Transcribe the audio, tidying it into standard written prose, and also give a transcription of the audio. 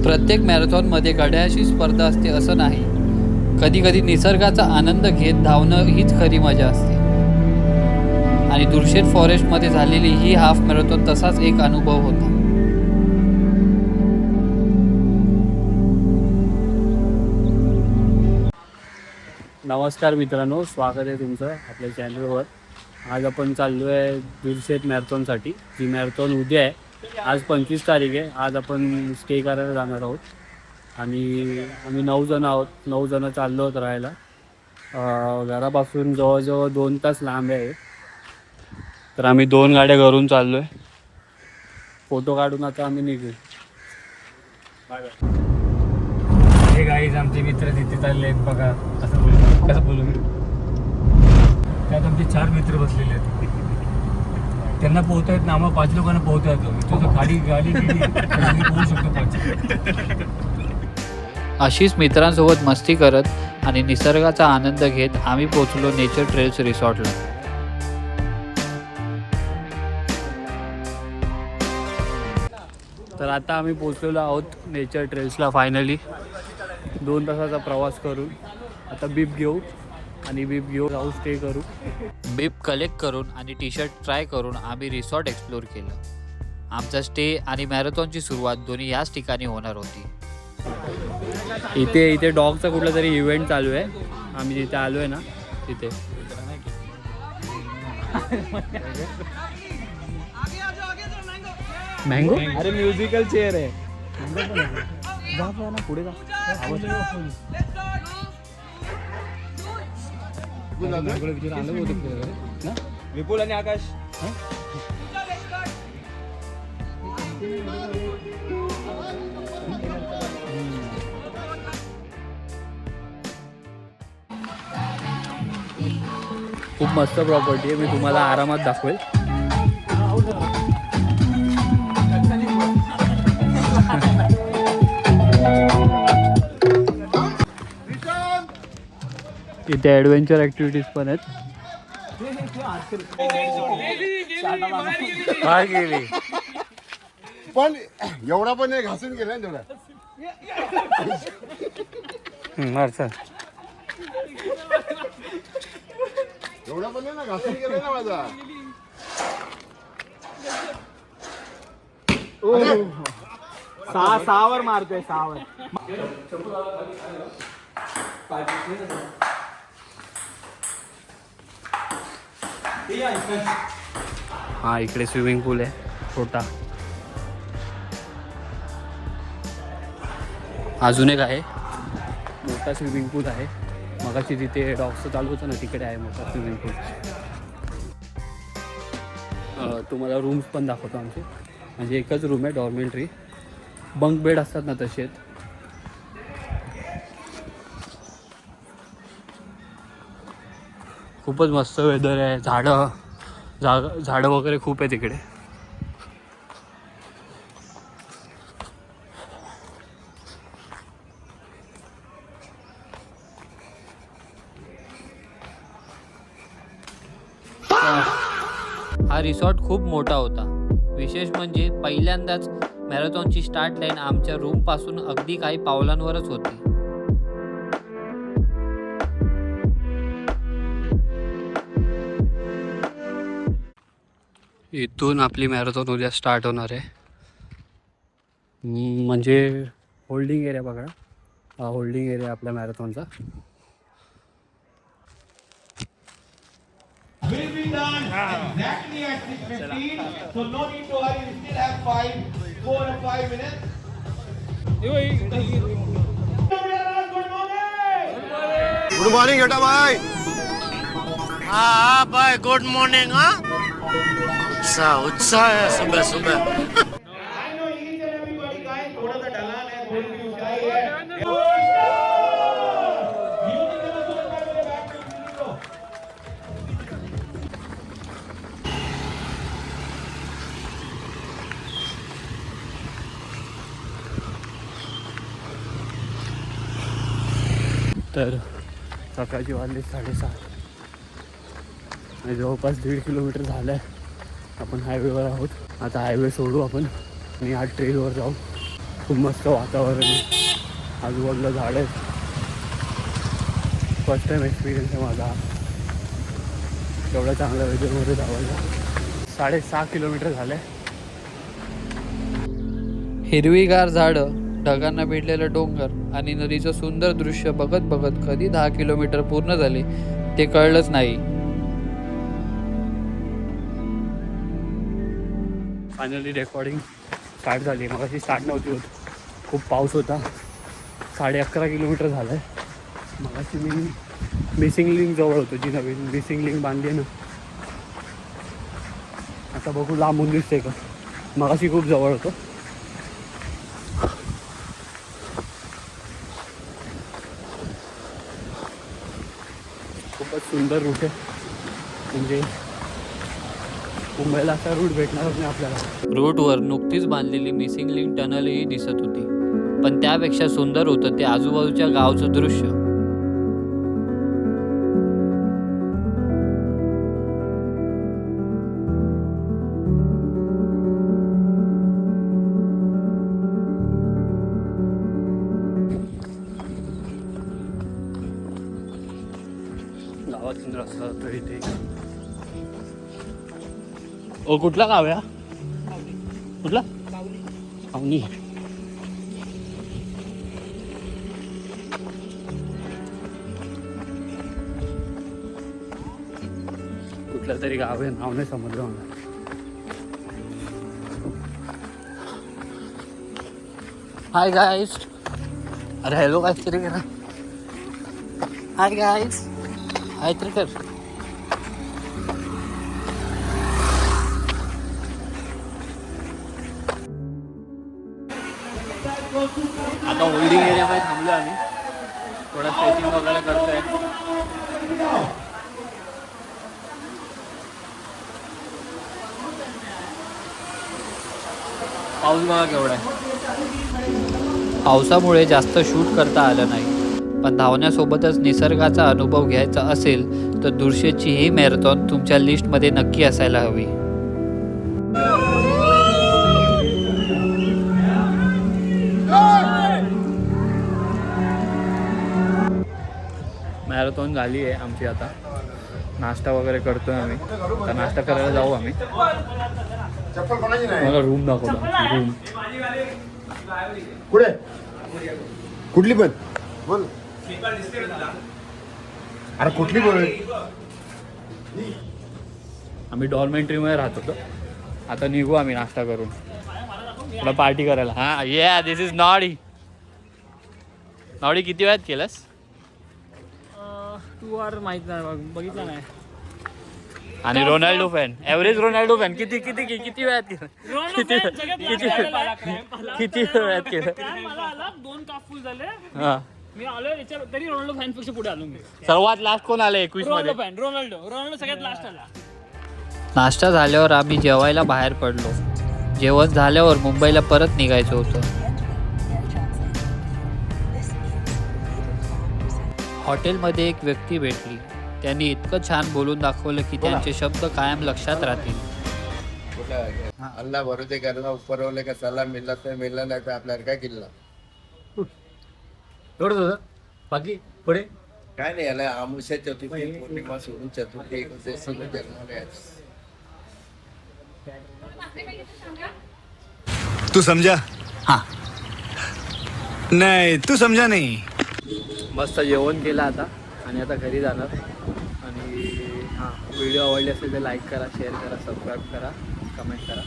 प्रत्येक मॅरेथॉनमध्ये घड्याळाची स्पर्धा असते असं नाही. कधी कधी निसर्गाचा आनंद घेत धावणं हीच खरी मजा असते. आणि दुर्शेत फॉरेस्टमध्ये झालेली ही हाफ मॅरेथॉन तसाच एक अनुभव होता. नमस्कार मित्रांनो, स्वागत आहे तुमचं आपल्या चॅनलवर. आज आपण चाललो आहे दुर्शेत मॅरेथॉनसाठी. जी मॅरेथॉन उद्या आहे. आज 25 तारीख आहे. आज आपण स्टे करायला जाणार आहोत आणि आम्ही 9 जण आहोत. 9 जण चाललो आहोत राहायला. घरापासून जवळजवळ 2 तास लांब आहे. तर आम्ही 2 गाड्या घरून चाललो आहे. फोटो काढून आता आम्ही निघू. हे गाईज आमचे मित्र तिथे चालले आहेत बघा. कसं बोलू मी, त्यात आमचे 4 मित्र बसलेले आहेत. त्यांना पोहता येत ना, आम्हाला 5 लोकांना पोहता येतो. तुझं गाडी गेली पोहू शकतो 5. अशीच मित्रांसोबत मस्ती करत आणि निसर्गाचा आनंद घेत आम्ही पोहोचलो नेचर ट्रेल्स रिसॉर्टला. तर आता आम्ही पोहोचलेलो आहोत नेचर ट्रेल्सला. फायनली 2 तासाचा प्रवास करून आता बीप घेऊ आणि बीप घेऊ जाऊ स्टे करू. बीप कलेक्ट करून आणि टी शर्ट ट्राय करून आम्ही रिसॉर्ट एक्सप्लोर केलं. आमचा स्टे आणि मॅरेथॉनची सुरुवात दोन्ही याच ठिकाणी होणार होती. इथे डॉगचा कुठला तरी इव्हेंट चालू आहे. आम्ही जिथे आलो आहे ना तिथे. मँगो अरे म्युझिकल चेअर आहे. जा ना पुढे जा. विपुल आणि आकाश. खूप मस्त प्रॉपर्टी आहे. मी तुम्हाला आरामात दाखवेल. इथे ॲडव्हेंचर ॲक्टिव्हिटीज पण आहेत. काय गेली पण एवढा पण घासून गेला ना तेवढा. एवढा पण ना घासून गेला ना माझा. सहावर मारतोय 6वर. हा, इकडे स्विमिंग पूल आहे छोटा. अजून एक आहे मोठा स्विमिंग पूल आहे. मगाशी तिथे डॉग्सचं चालू होतं ना, तिकडे आहे मोठा स्विमिंग पूल. तुम्हाला रूम्स पण दाखवतो आमचे. म्हणजे एकच रूम आहे डॉर्मेंटरी. बंक बेड असतात ना तसे आहेत. खूपच मस्त वेदर आहे. झाडं वगैरे खूप आहे तिकडे. हा रिसॉर्ट खूप मोठा होता. विशेष म्हणजे पहिल्यांदाच मॅरेथॉनची स्टार्ट लाईन आमच्या रूमपासून अगदी काही पावलांवरच होती. इथून आपली मॅरेथॉन उद्या स्टार्ट होणार आहे. म्हणजे होल्डिंग एरिया बघा. हा होल्डिंग एरिया आपल्या मॅरेथॉनचा. Will be done exactly at 6:15. So no need to hurry. We still have 4 or 5 minutes. Good morning बेटा भाई. हाँ भाई गुड मॉर्निंग. हाँ उत्साह है सुबह सुबह. I know each and everybody guys. थोड़ा सा ढलान है, थोड़ी सी ऊंचाई है. तर सकाळची वाजले 7:30 आणि जवळपास 1.5 किलोमीटर झालं आहे. आपण हायवेवर आहोत. आता हायवे सोडू आपण आणि आज ट्रेलवर जाऊ. खूप मस्त वातावरण आहे, आजूबाजूला झाड आहेत. फर्स्ट टाईम एक्सपिरियन्स आहे माझा एवढ्या चांगल्या वेदरमध्ये धावायला. 6.5 किलोमीटर झाले. हिरवीगार झाडं, ढगांना भिडलेलं डोंगर आणि नदीचं सुंदर दृश्य बघत बघत कधी 10 किलोमीटर पूर्ण झाले ते कळलंच नाही. फायनली रेकॉर्डिंग स्टार्ट झाली. मगाशी स्टार्ट नव्हती होत, खूप पाऊस होता. 11.5 किलोमीटर झालं आहे. मगाशी मी मिसिंग लिंक जवळ होतो, जी नवीन मिसिंग लिंक बांधली आहे ना. आता बघू लांबून दिसते का. मगाशी खूप जवळ होतो. खूपच सुंदर रूट आहे, म्हणजे मुंबईला असा रूट भेटणारच नाही आपल्याला. रूटवर नुकतीच बांधलेली मिसिंग लिंक टनलही दिसत होती, पण त्यापेक्षा सुंदर होतं ते आजूबाजूच्या गावचं दृश्य. गावातून रस्ता जातो इथे. ओ कुठला गाव आहे? कुठला? पावनी. कुठलं तरी गाव आहे, नाव नाही समजलं मला. Hi guys. अरे हॅलो काहीतरी करा. हाय गाईज, काहीतरी कर. आता होल्डिंग एरियामध्ये थांबलो आम्ही, थोडा स्ट्रेचिंग वगैरे करतोय. पाऊस बघा केवढा आहे. पावसामुळे जास्त शूट करता आलं नाही, पण धावण्यासोबतच निसर्गाचा अनुभव घ्यायचा असेल तर दुर्शेची ही मॅरेथॉन तुमच्या लिस्टमध्ये नक्की असायला हवी. मॅरेथॉन झाली आहे आमची. आता नाश्ता वगैरे करतोय आम्ही. आता नाश्ता करायला जाऊ आम्ही. चप्पल कोणाची नाही? मला रूम दाखवतो. रूम कुठे? कुठली पण बोल. अरे कुठली बोल? आम्ही डॉर्मेंटरीमध्ये राहत होतो. आता निघू आम्ही नाश्ता करून, थोडा पार्टी करायला. हा ये दिस इज नॉडी. नॉडी किती वेळात केलंस? 2 आवर माहित नाही, बघितलं नाही. आणि Ronaldo fan, average Ronaldo fan किती किती किती वेळात केलं? किती वेळात केलं? 2 काप फुल झाले. हा, मी आलो तरी रोनाल्डो फॅन पेक्षा पुढे आलो मी. सर्वात लास्ट कोण आलं 21 मध्ये? रोनाल्डो सगळ्यात लास्ट आला. नाश्ता झाल्यावर आम्ही जेवायला बाहेर पडलो. जेवण झाल्यावर मुंबईला परत निघायचं होतं. हॉटेलमध्ये एक व्यक्ती भेटली. त्यांनी इतकं छान बोलून दाखवलं की त्यांचे शब्द कायम लक्षात राहतील. अल्लाह भरोसे करना, ऊपर वाले का सलाम मिलना तो मिलना, नहीं तो आपल्याला काय किल्ला. एवढंच होतं, बाकी पुढे काय नाही. याला आमुष्या चतुर्थी, पौर्णिमा सोडून चतुर्थी एक जन्मले आहे. तू समझा? हाँ. नहीं तू समझा नहीं. मस्त जेवण केलं आता आणि आता घरी जाणार. आणि हां, व्हिडिओ आवडले असेल तर लाईक करा, शेअर करा, सबस्क्राईब करा, कमेंट करा.